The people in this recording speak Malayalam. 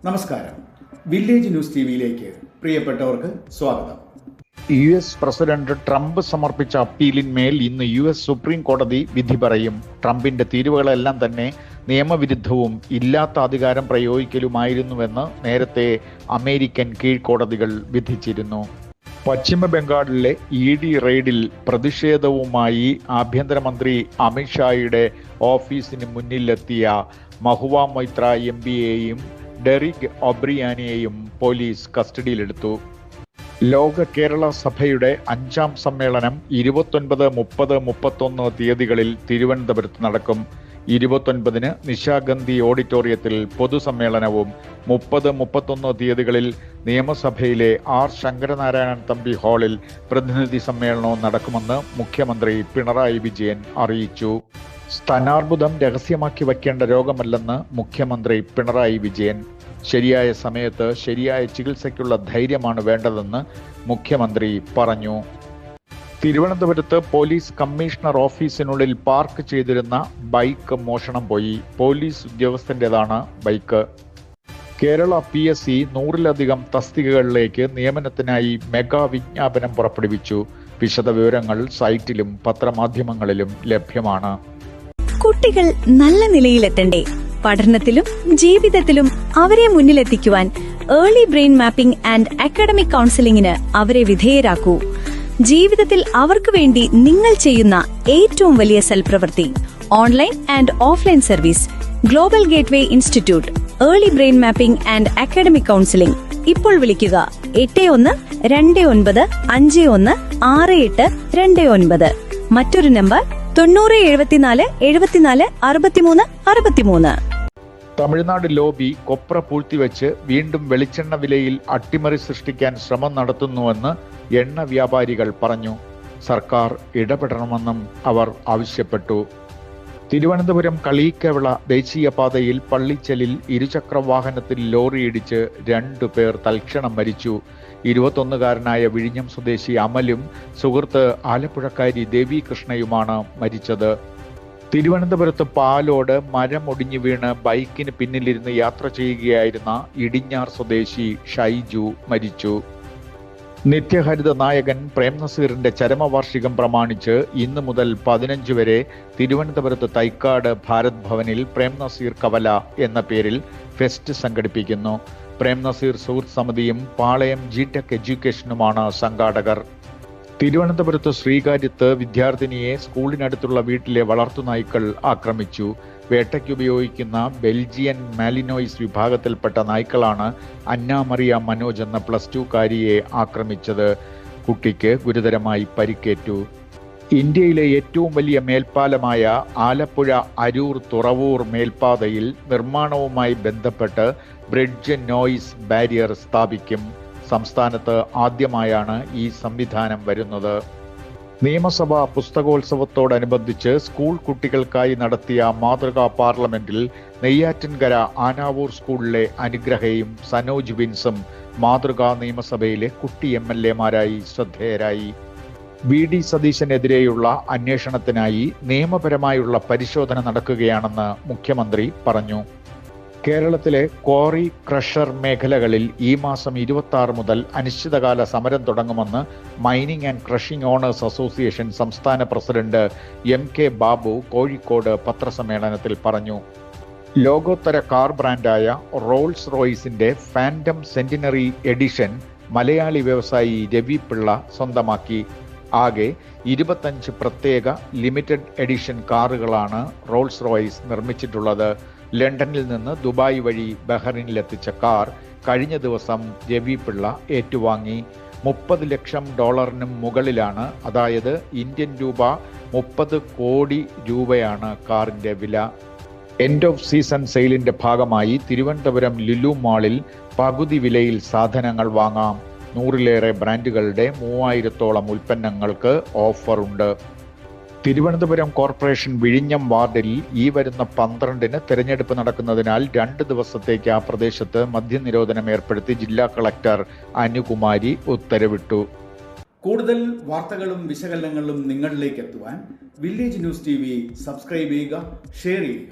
നമസ്കാരം. വില്ലേജ് ന്യൂസ് ടിവിയിലേക്ക് പ്രിയപ്പെട്ടവർക്ക് സ്വാഗതം. US പ്രസിഡന്റ് ട്രംപ് സമർപ്പിച്ച അപ്പീലിന്മേൽ ഇന്ന് US സുപ്രീം കോടതി വിധി പറയും. ട്രംപിന്റെ തീരുവകളെല്ലാം തന്നെ നിയമവിരുദ്ധവും ഇല്ലാത്ത അധികാരം പ്രയോഗിക്കലുമായിരുന്നുവെന്ന് നേരത്തെ അമേരിക്കൻ കീഴ്ക്കോടതികൾ വിധിച്ചിരുന്നു. പശ്ചിമ ബംഗാളിലെ ED റെയ്ഡിൽ പ്രതിഷേധവുമായി ആഭ്യന്തരമന്ത്രി അമിത്ഷായുടെ ഓഫീസിന് മുന്നിലെത്തിയ മഹുവ മൊയ്ത്ര MPയെയും ഡെറിക് ഒബ്രിയാനെയും പോലീസ് കസ്റ്റഡിയിലെടുത്തു. ലോക കേരള സഭയുടെ 5ാം സമ്മേളനം 29, 30, 31 തീയതികളിൽ തിരുവനന്തപുരത്ത് നടക്കും. 29-ന് നിശാഗന്ധി ഓഡിറ്റോറിയത്തിൽ പൊതുസമ്മേളനവും 30, 31 തീയതികളിൽ നിയമസഭയിലെ R ശങ്കരനാരായണൻ തമ്പി ഹാളിൽ പ്രതിനിധി സമ്മേളനവും നടക്കുമെന്ന് മുഖ്യമന്ത്രി പിണറായി വിജയൻ അറിയിച്ചു. സ്തനാർബുദം രഹസ്യമാക്കി വയ്ക്കേണ്ട രോഗമല്ലെന്ന് മുഖ്യമന്ത്രി പിണറായി വിജയൻ. ശരിയായ സമയത്ത് ശരിയായ ചികിത്സയ്ക്കുള്ള ധൈര്യമാണ് വേണ്ടതെന്ന് മുഖ്യമന്ത്രി പറഞ്ഞു. തിരുവനന്തപുരത്ത് പോലീസ് കമ്മീഷണർ ഓഫീസിനുള്ളിൽ പാർക്ക് ചെയ്തിരുന്ന ബൈക്ക് മോഷണം പോയി. പോലീസ് ഉദ്യോഗസ്ഥന്റേതാണ് ബൈക്ക്. കേരള PSC 100-ലധികം തസ്തികകളിലേക്ക് നിയമനത്തിനായി മെഗാ വിജ്ഞാപനം പുറപ്പെടുവിച്ചു. വിശദവിവരങ്ങൾ സൈറ്റിലും പത്രമാധ്യമങ്ങളിലും ലഭ്യമാണ്. കുട്ടികൾ നല്ല നിലയിലെത്തണ്ടേ? പഠനത്തിലും ജീവിതത്തിലും അവരെ മുന്നിലെത്തിക്കുവാൻ early brain mapping and academic കൗൺസിലിംഗിന് അവരെ വിധേയരാക്കൂ. ജീവിതത്തിൽ അവർക്ക് വേണ്ടി നിങ്ങൾ ചെയ്യുന്ന ഏറ്റവും വലിയ സൽപ്രവൃത്തി online and offline service global gateway institute early brain mapping and academic counselling. ഇപ്പോൾ വിളിക്കുക 81-29-51-6829. മറ്റൊരു നമ്പർ 90-74-74-63-63. തമിഴ്നാട് ലോബി കൊപ്ര പൂഴ്ത്തിവെച്ച് വീണ്ടും വെളിച്ചെണ്ണ വിലയിൽ അട്ടിമറി സൃഷ്ടിക്കാൻ ശ്രമം നടത്തുന്നുവെന്ന് എണ്ണ വ്യാപാരികൾ പറഞ്ഞു. സർക്കാർ ഇടപെടണമെന്നും അവർ ആവശ്യപ്പെട്ടു. തിരുവനന്തപുരം കളീക്കവിള ദേശീയപാതയിൽ പള്ളിച്ചലിൽ ഇരുചക്ര വാഹനത്തിൽ ലോറിയിടിച്ച് 2 പേർ തൽക്ഷണം മരിച്ചു. 21-കാരനായ വിഴിഞ്ഞം സ്വദേശി അമലും സുഹൃത്ത് ആലപ്പുഴക്കാരി ദേവി കൃഷ്ണയുമാണ് മരിച്ചത്. തിരുവനന്തപുരത്ത് പാലോട് മരമൊടിഞ്ഞു വീണ് ബൈക്കിന് പിന്നിലിരുന്ന് യാത്ര ചെയ്യുകയായിരുന്ന ഇടിഞ്ഞാർ സ്വദേശി ഷൈജു മരിച്ചു. നിത്യഹരിത നായകൻ പ്രേം നസീറിന്റെ ചരമവാർഷികം പ്രമാണിച്ച് ഇന്നു മുതൽ 15 വരെ തിരുവനന്തപുരത്ത് തൈക്കാട് ഭാരത് ഭവനിൽ പ്രേം നസീർ കവല എന്ന പേരിൽ ഫെസ്റ്റ് സംഘടിപ്പിക്കുന്നു. പ്രേം നസീർ സുഹൃത്ത് സമിതിയും പാളയം GTech എഡ്യൂക്കേഷനുമാണ് സംഘാടകർ. തിരുവനന്തപുരത്ത് ശ്രീകാര്യത്ത് വിദ്യാർത്ഥിനിയെ സ്കൂളിനടുത്തുള്ള വീട്ടിലെ വളർത്തുനായ്ക്കൾ ആക്രമിച്ചു. വേട്ടയ്ക്കുപയോഗിക്കുന്ന ബെൽജിയൻ മാലിനോയിസ് വിഭാഗത്തിൽപ്പെട്ട നായ്ക്കളാണ് അന്ന മറിയ മനോജ് എന്ന +2-കാരിയെ ആക്രമിച്ചത്. കുട്ടിക്ക് ഗുരുതരമായി പരിക്കേറ്റു. ഇന്ത്യയിലെ ഏറ്റവും വലിയ മേൽപ്പാലമായ ആലപ്പുഴ അരൂർ തുറവൂർ മേൽപ്പാതയിൽ നിർമ്മാണവുമായി ബന്ധപ്പെട്ട് ബ്രിഡ്ജ് നോയിസ് ബാരിയർ സ്ഥാപിക്കും. സംസ്ഥാനത്ത് ആദ്യമായാണ് ഈ സംവിധാനം വരുന്നത്. നിയമസഭാ പുസ്തകോത്സവത്തോടനുബന്ധിച്ച് സ്കൂൾ കുട്ടികൾക്കായി നടത്തിയ മാതൃകാ പാർലമെന്റിൽ നെയ്യാറ്റിൻകര ആനാവൂർ സ്കൂളിലെ അനുഗ്രഹയും സനോജ് വിൻസും മാതൃകാ നിയമസഭയിലെ കുട്ടി MLA-മാരായി ശ്രദ്ധേയരായി. VD സതീശനെതിരെയുള്ള അന്വേഷണത്തിനായി നിയമപരമായുള്ള പരിശോധന നടക്കുകയാണെന്ന് മുഖ്യമന്ത്രി പറഞ്ഞു. കേരളത്തിലെ ക്വാറി ക്രഷർ മേഖലകളിൽ ഈ മാസം 26 മുതൽ അനിശ്ചിതകാല സമരം തുടങ്ങുമെന്ന് mining and crushing owners association സംസ്ഥാന പ്രസിഡന്റ് MK ബാബു കോഴിക്കോട് പത്രസമ്മേളനത്തിൽ പറഞ്ഞു. ലോകോത്തര കാർ ബ്രാൻഡായ റോൾസ് റോയ്സിന്റെ ഫാൻറ്റം സെന്റിനറി എഡിഷൻ മലയാളി വ്യവസായി രവി പിള്ള സ്വന്തമാക്കി. ആകെ 25 പ്രത്യേക ലിമിറ്റഡ് എഡിഷൻ കാറുകളാണ് റോൾസ് റോയ്സ് നിർമ്മിച്ചിട്ടുള്ളത്. ലണ്ടനിൽ നിന്ന് ദുബായ് വഴി ബഹ്റിനിലെത്തിച്ച കാർ കഴിഞ്ഞ ദിവസം രവി പിള്ള ഏറ്റുവാങ്ങി. $30 ലക്ഷം മുകളിലാണ്. അതായത് ഇന്ത്യൻ രൂപ 30 കോടി രൂപയാണ് കാറിന്റെ വില. എൻഡ് ഓഫ് സീസൺ സെയിലിന്റെ ഭാഗമായി തിരുവനന്തപുരം ലുലു മാളിൽ പകുതി വിലയിൽ സാധനങ്ങൾ വാങ്ങാം. 100-ലേറെ ബ്രാൻഡുകളുടെ 3000-ഓളം ഉൽപ്പന്നങ്ങൾക്ക് ഓഫറുണ്ട്. തിരുവനന്തപുരം കോർപ്പറേഷൻ വിഴിഞ്ഞം വാർഡിൽ ഈ വരുന്ന 12-ന് തെരഞ്ഞെടുപ്പ് നടക്കുന്നതിനാൽ 2 ദിവസത്തേക്ക് ആ പ്രദേശത്ത് മദ്യനിരോധനം ഏർപ്പെടുത്തി ജില്ലാ കളക്ടർ അനുകുമാരി ഉത്തരവിട്ടു. കൂടുതൽ വാർത്തകളും വിശകലനങ്ങളും നിങ്ങളിലേക്ക് എത്തുവാൻ വില്ലേജ് ന്യൂസ് TV സബ്സ്ക്രൈബ് ചെയ്യുക, ഷെയർ ചെയ്യുക.